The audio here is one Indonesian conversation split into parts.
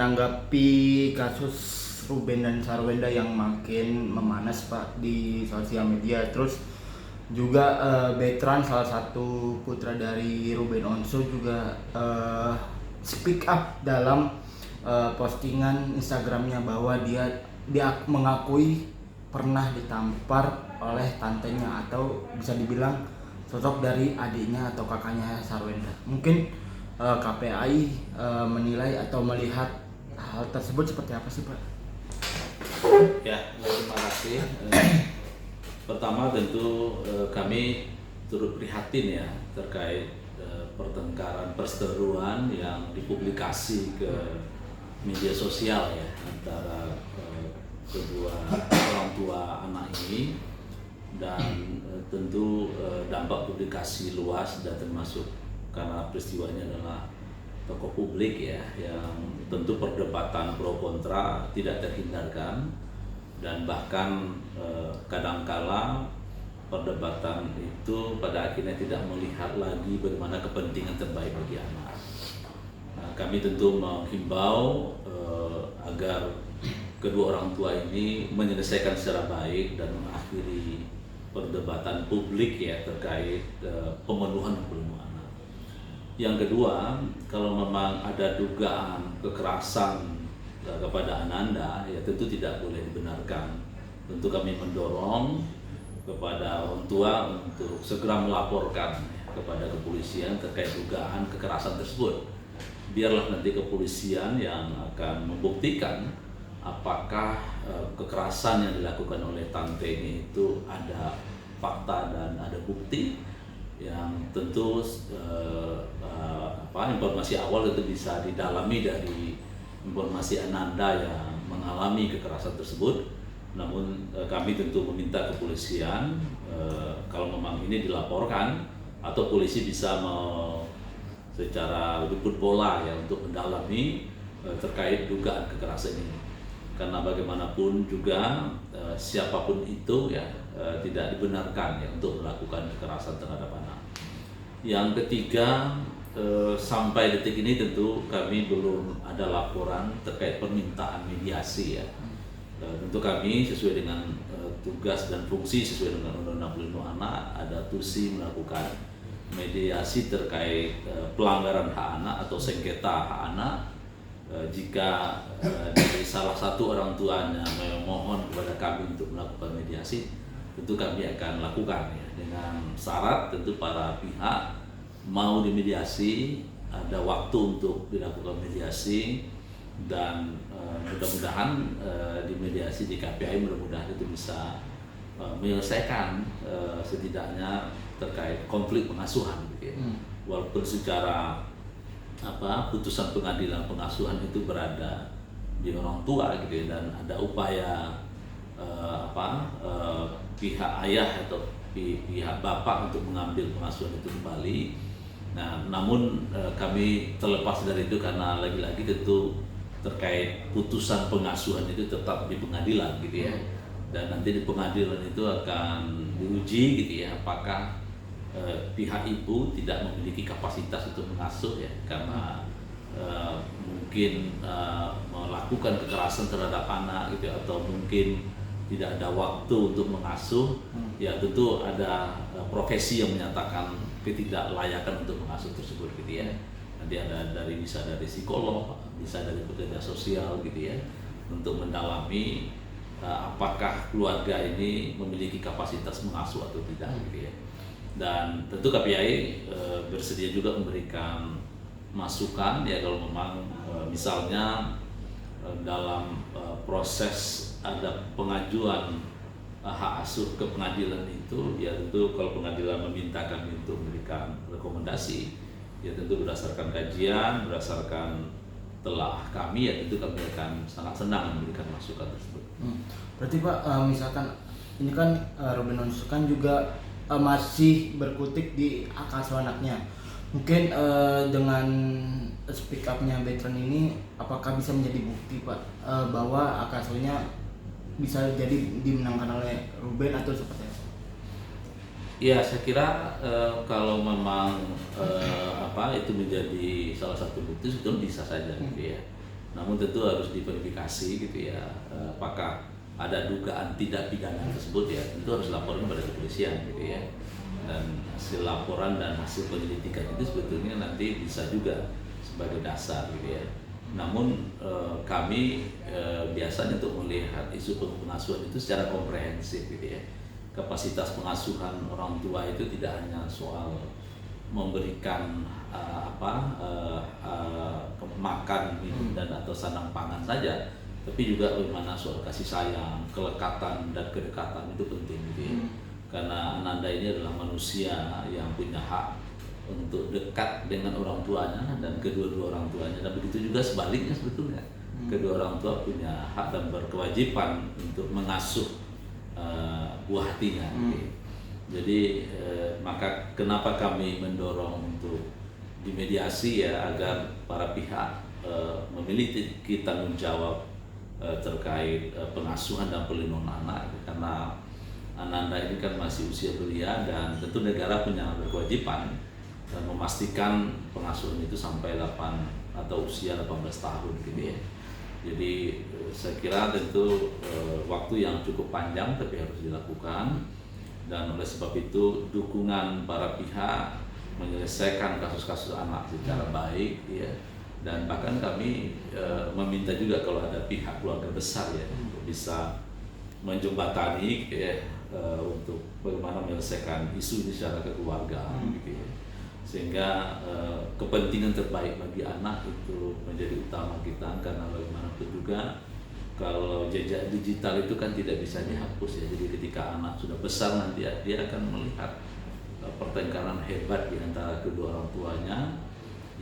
Tanggapi kasus Ruben dan Sarwenda yang makin memanas Pak di sosial media, terus juga Betran salah satu putra dari Ruben Onsu juga speak up dalam postingan Instagramnya bahwa dia mengakui pernah ditampar oleh tantenya atau bisa dibilang sosok dari adiknya atau kakaknya Sarwenda. Mungkin KPAI menilai atau melihat hal tersebut seperti apa sih Pak? Ya, terima kasih. Pertama tentu kami turut prihatin ya terkait pertengkaran perseteruan yang dipublikasi ke media sosial ya antara kedua orang tua anak ini, dan tentu dampak publikasi luas dan termasuk karena peristiwanya adalah tokoh publik ya, yang tentu perdebatan pro kontra tidak terhindarkan, dan bahkan kadangkala perdebatan itu pada akhirnya tidak melihat lagi bagaimana kepentingan terbaik bagi anak. Nah, kami tentu menghimbau agar kedua orang tua ini menyelesaikan secara baik dan mengakhiri perdebatan publik ya terkait pemenuhan anak. Yang kedua, kalau memang ada dugaan kekerasan kepada Ananda, ya tentu tidak boleh dibenarkan. Tentu kami mendorong kepada orang tua untuk segera melaporkan kepada kepolisian terkait dugaan kekerasan tersebut. Biarlah nanti kepolisian yang akan membuktikan apakah kekerasan yang dilakukan oleh tante ini itu ada fakta dan ada bukti, yang tentu informasi awal itu bisa didalami dari informasi Ananda yang mengalami kekerasan tersebut. Namun kami tentu meminta kepolisian kalau memang ini dilaporkan, atau polisi bisa secara jemput bola ya untuk mendalami terkait dugaan kekerasan ini. Karena bagaimanapun juga siapapun itu ya tidak dibenarkan ya untuk melakukan kekerasan terhadap anak. Yang ketiga, sampai detik ini tentu kami belum ada laporan terkait permintaan mediasi ya. Tentu kami sesuai dengan tugas dan fungsi sesuai dengan Undang-Undang Pelindungan Anak, ada tusi melakukan mediasi terkait pelanggaran hak anak atau sengketa hak anak. Jika dari salah satu orang tuanya memohon kepada kami untuk melakukan mediasi, tentu kami akan lakukan ya, dengan syarat tentu para pihak mau dimediasi, ada waktu untuk dilakukan mediasi, dan mudah-mudahan di mediasi di KPAI mudah-mudahan itu bisa menyelesaikan setidaknya terkait konflik pengasuhan gitu ya. Walaupun secara putusan pengadilan pengasuhan itu berada di orang tua gitu ya, dan ada upaya pihak ayah atau pihak bapak untuk mengambil pengasuhan itu kembali. Nah, namun kami terlepas dari itu karena lagi-lagi tentu terkait putusan pengasuhan itu tetap di pengadilan gitu ya, dan nanti di pengadilan itu akan diuji gitu ya apakah pihak ibu tidak memiliki kapasitas untuk mengasuh ya, karena mungkin melakukan kekerasan terhadap anak gitu, atau mungkin tidak ada waktu untuk mengasuh. Ya tentu ada profesi yang menyatakan ketidaklayakan untuk mengasuh tersebut gitu ya. Nanti bisa dari psikolog, bisa dari pekerja sosial gitu ya, untuk mendalami apakah keluarga ini memiliki kapasitas mengasuh atau tidak gitu ya. Dan tentu KPAI bersedia juga memberikan masukan ya kalau memang misalnya dalam proses ada pengajuan hak asuh ke pengadilan itu, ya tentu kalau pengadilan meminta kami untuk memberikan rekomendasi, ya tentu berdasarkan kajian, berdasarkan telah kami, ya tentu kami akan sangat senang memberikan masukan tersebut. Berarti Pak, misalkan ini kan Ruben Onsu kan juga masih berkutik di hak asuh anaknya. Mungkin dengan speak up-nya Betran ini apakah bisa menjadi bukti Pak bahwa hak asuhnya bisa jadi dimenangkan oleh Ruben atau seperti apa? Ya, saya kira kalau memang itu menjadi salah satu bukti, sebetulnya bisa saja gitu ya. Namun tentu harus diverifikasi gitu ya, apakah ada dugaan tindak pidana tersebut ya tentu harus laporan pada kepolisian gitu ya. Dan hasil laporan dan hasil penyelidikan itu sebetulnya nanti bisa juga sebagai dasar gitu ya. Namun kami biasanya untuk melihat isu pengasuhan itu secara komprehensif gitu ya. Kapasitas pengasuhan orang tua itu tidak hanya soal memberikan makan, minum dan atau sandang pangan saja, tapi juga bagaimana soal kasih sayang, kelekatan dan kedekatan itu penting gitu ya. Karena ananda ini adalah manusia yang punya hak untuk dekat dengan orang tuanya dan kedua-dua orang tuanya, dan begitu juga sebaliknya sebetulnya. Kedua orang tua punya hak dan berkewajiban untuk mengasuh buah hatinya gitu ya. Jadi maka kenapa kami mendorong untuk dimediasi ya, agar para pihak memiliki tanggung jawab terkait pengasuhan dan perlindungan anak, karena ananda ini kan masih usia belia dan tentu negara punya berkewajiban memastikan pengasuhan itu sampai 8 atau usia 18 tahun gitu ya. Jadi saya kira tentu waktu yang cukup panjang tapi harus dilakukan, dan oleh sebab itu dukungan para pihak menyelesaikan kasus-kasus anak secara baik ya, dan bahkan kami meminta juga kalau ada pihak keluarga besar ya bisa menjembatani ya, untuk bagaimana menyelesaikan isu ini secara kekeluargaan gitu ya. Sehingga kepentingan terbaik bagi anak itu menjadi utama kita, karena bagaimanapun juga kalau jejak digital itu kan tidak bisa dihapus ya. Jadi ketika anak sudah besar nanti dia akan melihat pertengkaran hebat di antara kedua orang tuanya,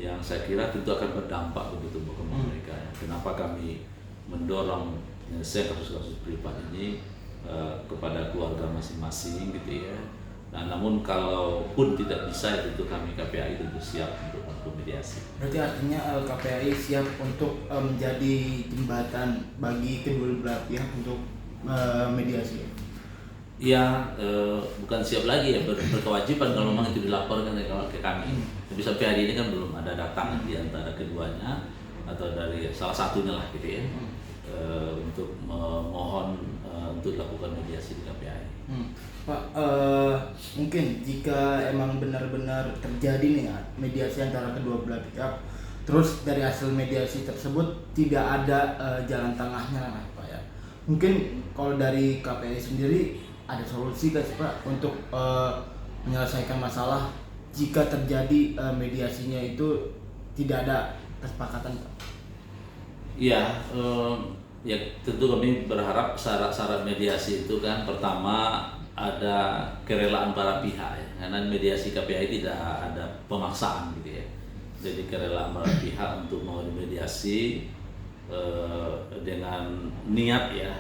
yang saya kira tentu akan berdampak begitu bagi mereka ya. Kenapa kami mendorong menyelesaikan kasus-kasus privat ini kepada keluarga masing-masing gitu ya. Nah, namun kalaupun tidak bisa ya tentu kami KPAI tentu siap untuk melakukan mediasi. Berarti artinya KPAI siap untuk menjadi jembatan bagi kedua belah pihak untuk mediasi. Ya, bukan siap lagi ya, berkewajiban kalau memang itu dilaporkan ke kami. Tapi sampai hari ini kan belum ada datang di antara keduanya atau dari salah satunya lah gitu ya, untuk mohon untuk dilakukan mediasi di KPAI. Pak, mungkin jika emang benar-benar terjadi nih ya, mediasi antara kedua belah pihak, terus dari hasil mediasi tersebut tidak ada jalan tengahnya lah Pak ya. Mungkin kalau dari KPAI sendiri ada solusi nggak sih Pak untuk menyelesaikan masalah jika terjadi mediasinya itu tidak ada kesepakatan Pak? Iya, ya tentu kami berharap syarat-syarat mediasi itu kan pertama ada kerelaan para pihak ya, karena mediasi KPAI tidak ada pemaksaan gitu ya. Jadi kerelaan para pihak untuk mau dimediasi dengan niat ya,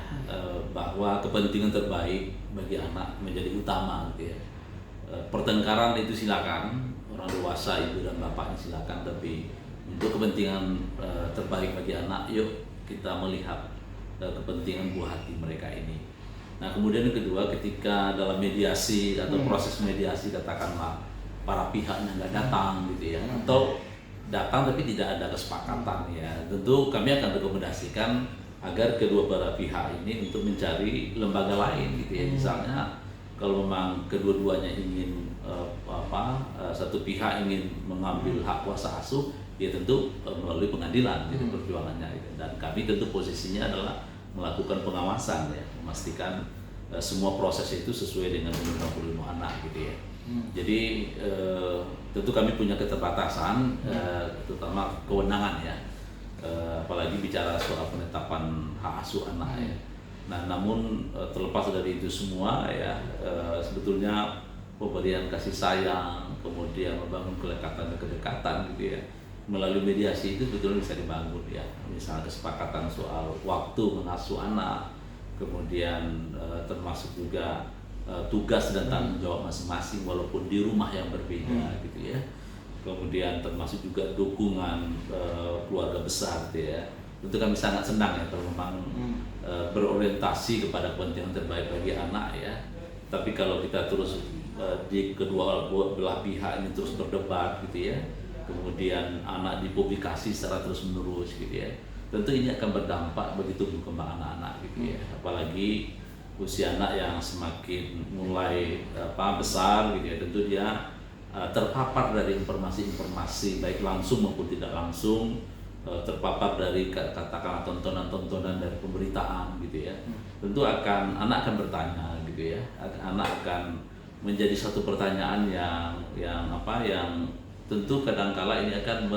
bahwa kepentingan terbaik bagi anak menjadi utama gitu ya. Pertengkaran itu silakan, orang dewasa ibu dan bapaknya silakan, tapi untuk kepentingan terbaik bagi anak, yuk kita melihat kepentingan buah hati mereka ini. Nah, kemudian yang kedua, ketika dalam mediasi atau proses mediasi katakanlah para pihaknya nggak datang gitu ya, atau datang tapi tidak ada kesepakatan ya, tentu kami akan rekomendasikan agar kedua para pihak ini untuk mencari lembaga lain gitu ya. Misalnya kalau memang kedua-duanya ingin satu pihak ingin mengambil hak kuasa asuh, ya tentu melalui pengadilan gitu perjuangannya gitu. Dan kami tentu posisinya adalah melakukan pengawasan ya, memastikan semua proses itu sesuai dengan Undang-Undang Perlindungan Anak gitu ya. Jadi tentu kami punya keterbatasan, terutama kewenangan ya, apalagi bicara soal penetapan hak asuh anak ya. Nah, namun terlepas dari itu semua ya, sebetulnya pemberian kasih sayang, kemudian membangun kelekatan dan kedekatan gitu ya, melalui mediasi itu sebetulnya bisa dibangun ya. Misalnya kesepakatan soal waktu mengasuh anak, kemudian termasuk juga tugas dan tanggung jawab masing-masing walaupun di rumah yang berbeda gitu ya. Kemudian termasuk juga dukungan keluarga besar gitu ya. Tentu kami sangat senang ya kalau memang berorientasi kepada kepentingan terbaik bagi anak ya. Tapi kalau kita terus di kedua belah pihak ini terus berdebat gitu ya, kemudian anak dipublikasi secara terus menerus gitu ya, tentu ini akan berdampak bagi tumbuh kembang anak-anak gitu ya. Apalagi usia anak yang semakin mulai besar gitu ya, tentu dia terpapar dari informasi-informasi baik langsung maupun tidak langsung, terpapar dari katakanlah tontonan-tontonan dari pemberitaan gitu ya. Tentu anak akan bertanya gitu ya, anak akan menjadi satu pertanyaan yang tentu kadangkala ini akan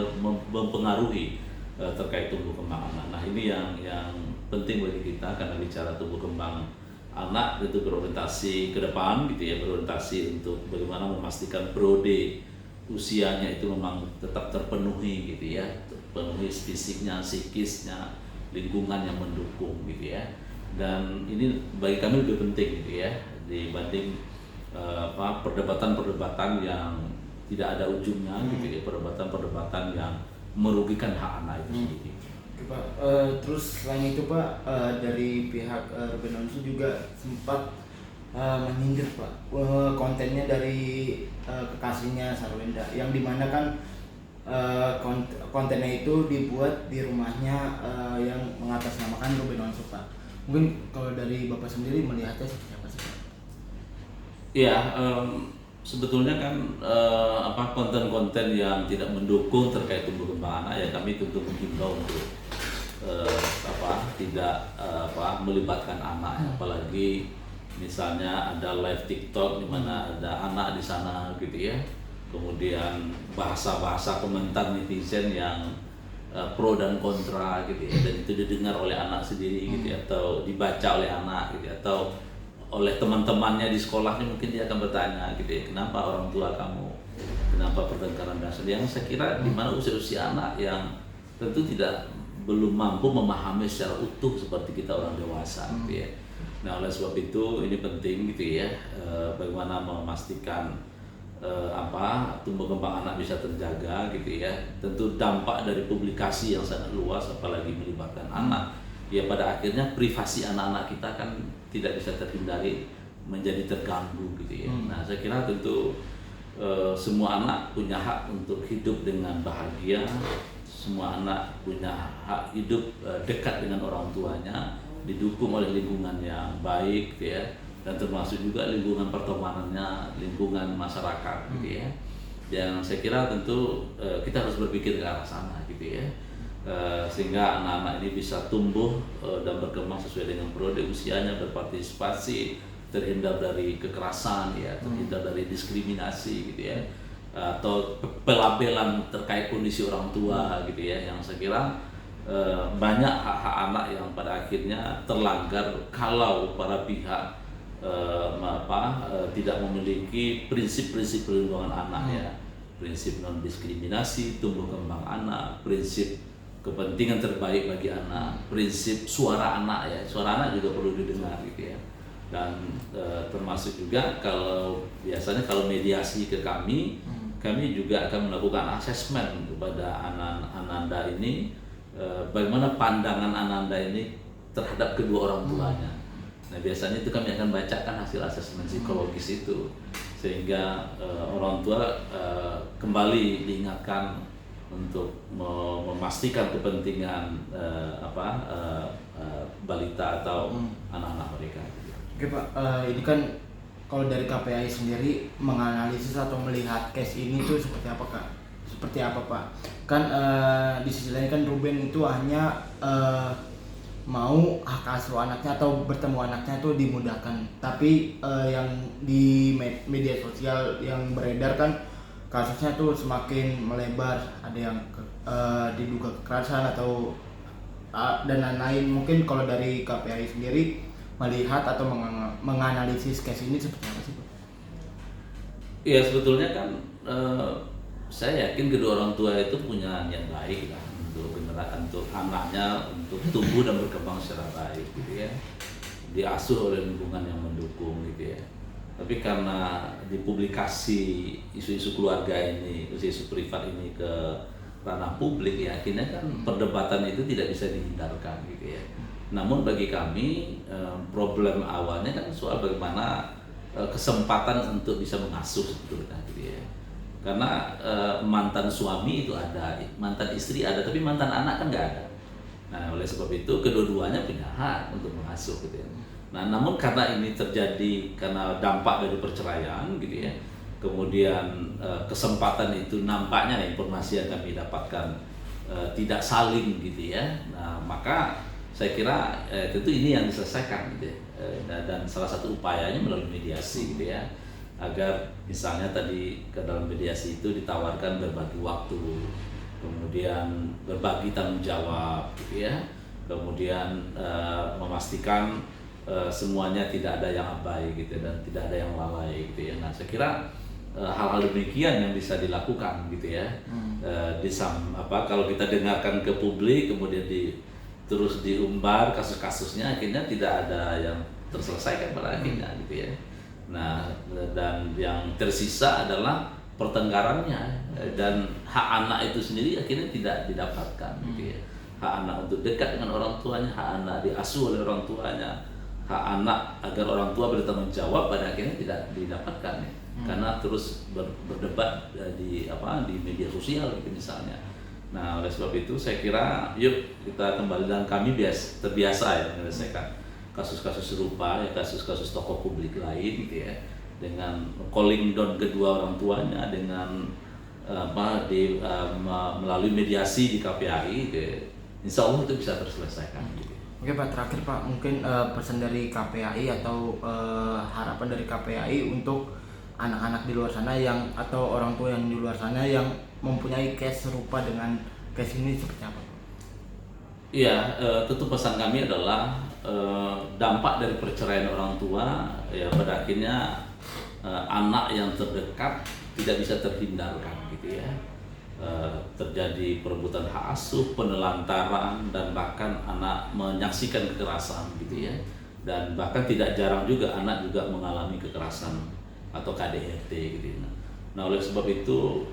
mempengaruhi terkait tumbuh kembang anak. Nah ini yang penting bagi kita karena bicara tumbuh kembang anak itu berorientasi ke depan gitu ya, berorientasi untuk bagaimana memastikan periode usianya itu memang tetap terpenuhi gitu ya, terpenuhi fisiknya, psikisnya, lingkungan yang mendukung gitu ya. Dan ini bagi kami lebih penting gitu ya dibanding perdebatan-perdebatan yang tidak ada ujungnya gitu ya, perdebatan-perdebatan yang merugikan hak anak itu sendiri. Oke, Pak. Terus selain itu Pak, dari pihak Ruben Onsu juga sempat menyindir Pak kontennya dari kekasihnya Sarwenda, yang dimana kan kontennya itu dibuat di rumahnya yang mengatasnamakan Ruben Onsu Pak. Mungkin kalau dari Bapak sendiri melihatnya seperti apa sih Pak? Ya, sebetulnya kan konten-konten yang tidak mendukung terkait tumbuh kembang anak ya kami tentu menghimbau untuk tidak melibatkan anak, apalagi misalnya ada live TikTok di mana ada anak di sana gitu ya, kemudian bahasa-bahasa komentar netizen yang pro dan kontra gitu ya, dan itu didengar oleh anak sendiri gitu ya, atau dibaca oleh anak gitu ya, atau oleh teman-temannya di sekolahnya, mungkin dia akan bertanya gitu ya, kenapa orang tua kamu, kenapa pertengkaran dasar, yang saya kira di mana usia-usia anak yang tentu belum mampu memahami secara utuh seperti kita orang dewasa gitu ya. Nah oleh sebab itu ini penting gitu ya, bagaimana memastikan tumbuh kembang anak bisa terjaga gitu ya. Tentu dampak dari publikasi yang sangat luas apalagi melibatkan anak ya, pada akhirnya privasi anak-anak kita kan tidak bisa terhindari menjadi terganggu gitu ya. Nah saya kira tentu semua anak punya hak untuk hidup dengan bahagia, semua anak punya hak hidup dekat dengan orang tuanya, didukung oleh lingkungan yang baik gitu ya, dan termasuk juga lingkungan pertemanannya, lingkungan masyarakat gitu ya. Yang saya kira tentu kita harus berpikir ke arah sana gitu ya, sehingga anak-anak ini bisa tumbuh dan berkembang sesuai dengan periode usianya, berpartisipasi, terhindar dari kekerasan ya, terhindar dari diskriminasi gitu ya, atau pelabelan terkait kondisi orang tua gitu ya, yang saya kira banyak hak-hak anak yang pada akhirnya terlanggar kalau para pihak tidak memiliki prinsip-prinsip perlindungan anak ya, prinsip non diskriminasi, tumbuh kembang anak, prinsip kepentingan terbaik bagi anak, prinsip suara anak ya, suara anak juga perlu didengar gitu ya. Dan termasuk juga biasanya kalau mediasi ke kami juga akan melakukan asesmen kepada Ananda ini, bagaimana pandangan Ananda ini terhadap kedua orang tuanya. Nah biasanya itu kami akan bacakan hasil asesmen psikologis itu, sehingga orang tua kembali diingatkan untuk memastikan kepentingan balita atau anak-anak mereka. Oke Pak, ini kan kalau dari KPAI sendiri menganalisis atau melihat case ini tuh seperti apa Kak? Seperti apa Pak? Kan di sisi lain kan Ruben itu hanya mau hak asuh anaknya atau bertemu anaknya tuh dimudahkan, tapi yang di media sosial yang beredar kan kasusnya tuh semakin melebar, ada yang diduga kekerasan atau dan lain-lain. Mungkin kalau dari KPAI sendiri melihat atau menganalisis case ini seperti apa sih Pak? Ya sebetulnya kan saya yakin kedua orang tua itu punya niat baik lah untuk anaknya untuk tumbuh dan berkembang secara baik gitu ya, diasuh oleh lingkungan yang mendukung gitu ya. Tapi karena dipublikasi isu-isu keluarga ini, isu-isu privat ini ke ranah publik ya, akhirnya kan perdebatan itu tidak bisa dihindarkan gitu ya. Namun bagi kami problem awalnya kan soal bagaimana kesempatan untuk bisa mengasuh sebetulnya gitu ya. Karena mantan suami itu ada, mantan istri ada, tapi mantan anak kan nggak ada. Nah, oleh sebab itu kedua-duanya punya hak untuk mengasuh gitu ya. Nah, namun karena ini terjadi karena dampak dari perceraian gitu ya, kemudian kesempatan itu nampaknya informasi yang kami dapatkan tidak saling gitu ya. Nah, maka saya kira tentu ini yang diselesaikan gitu ya. Dan salah satu upayanya melalui mediasi gitu ya, agar misalnya tadi ke dalam mediasi itu ditawarkan berbagi waktu, kemudian berbagi tanggung jawab gitu ya, kemudian memastikan semuanya tidak ada yang abai gitu dan tidak ada yang lalai gitu ya. Nah, saya kira hal-hal demikian yang bisa dilakukan gitu ya. Kalau kita dengarkan ke publik kemudian terus diumbar kasus-kasusnya, akhirnya tidak ada yang terselesaikan pada akhirnya gitu ya. Nah, dan yang tersisa adalah pertengkarannya, dan hak anak itu sendiri akhirnya tidak didapatkan gitu ya. Hak anak untuk dekat dengan orang tuanya, hak anak diasuh oleh orang tuanya, hak anak agar orang tua bertanggung jawab pada akhirnya tidak didapatkan ya. Karena terus berdebat di media sosial gitu misalnya. Nah, oleh sebab itu saya kira yuk kita kembali, dan kami terbiasa ya menyelesaikan kasus-kasus serupa ya, kasus-kasus tokoh publik lain gitu ya, dengan calling down kedua orang tuanya dengan melalui mediasi di KPAI gitu ya. Insya Allah itu bisa terselesaikan gitu. Oke Pak, terakhir Pak, mungkin pesan dari KPAI atau harapan dari KPAI untuk anak-anak di luar sana atau orang tua yang di luar sana yang mempunyai case serupa dengan case ini seperti apa? Iya, tentu pesan kami adalah dampak dari perceraian orang tua ya pada akhirnya anak yang terdekat tidak bisa terhindarkan gitu ya. Terjadi perebutan hak asuh, penelantaran, dan bahkan anak menyaksikan kekerasan gitu ya. Dan bahkan tidak jarang juga anak juga mengalami kekerasan atau KDRT gitu. Nah, oleh sebab itu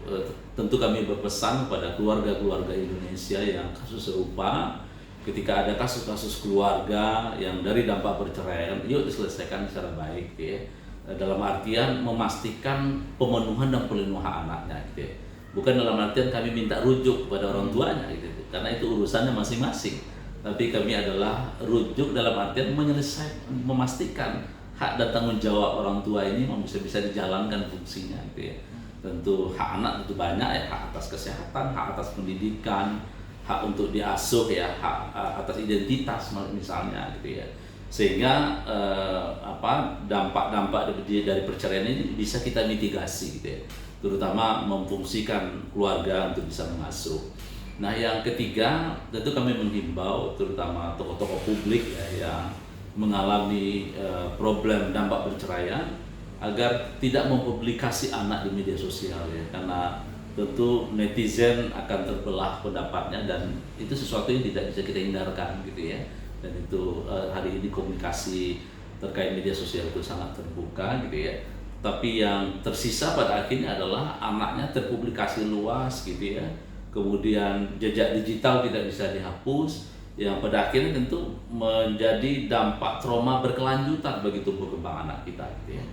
tentu kami berpesan kepada keluarga-keluarga Indonesia yang kasus serupa, ketika ada kasus-kasus keluarga yang dari dampak perceraian, yuk diselesaikan secara baik gitu ya. Dalam artian memastikan pemenuhan dan pelindungan hak anaknya gitu ya. Bukan dalam artian kami minta rujuk kepada orang tuanya gitu, karena itu urusannya masing-masing. Tapi kami adalah rujuk dalam artian memastikan hak dan tanggung jawab orang tua ini bisa dijalankan fungsinya gitu ya. Tentu hak anak itu banyak ya, hak atas kesehatan, hak atas pendidikan, hak untuk diasuh ya, hak atas identitas misalnya gitu ya. Sehingga dampak-dampak dari perceraian ini bisa kita mitigasi gitu ya, terutama memfungsikan keluarga untuk bisa mengasuh. Nah, yang ketiga tentu kami menghimbau terutama tokoh-tokoh publik ya yang mengalami problem dampak perceraian agar tidak mempublikasi anak di media sosial ya, karena tentu netizen akan terbelah pendapatnya dan itu sesuatu yang tidak bisa kita hindarkan gitu ya. Dan itu hari ini komunikasi terkait media sosial itu sangat terbuka gitu ya. Tapi yang tersisa pada akhirnya adalah anaknya terpublikasi luas gitu ya. Kemudian jejak digital tidak bisa dihapus, yang pada akhirnya tentu menjadi dampak trauma berkelanjutan bagi tumbuh kembang anak kita gitu ya.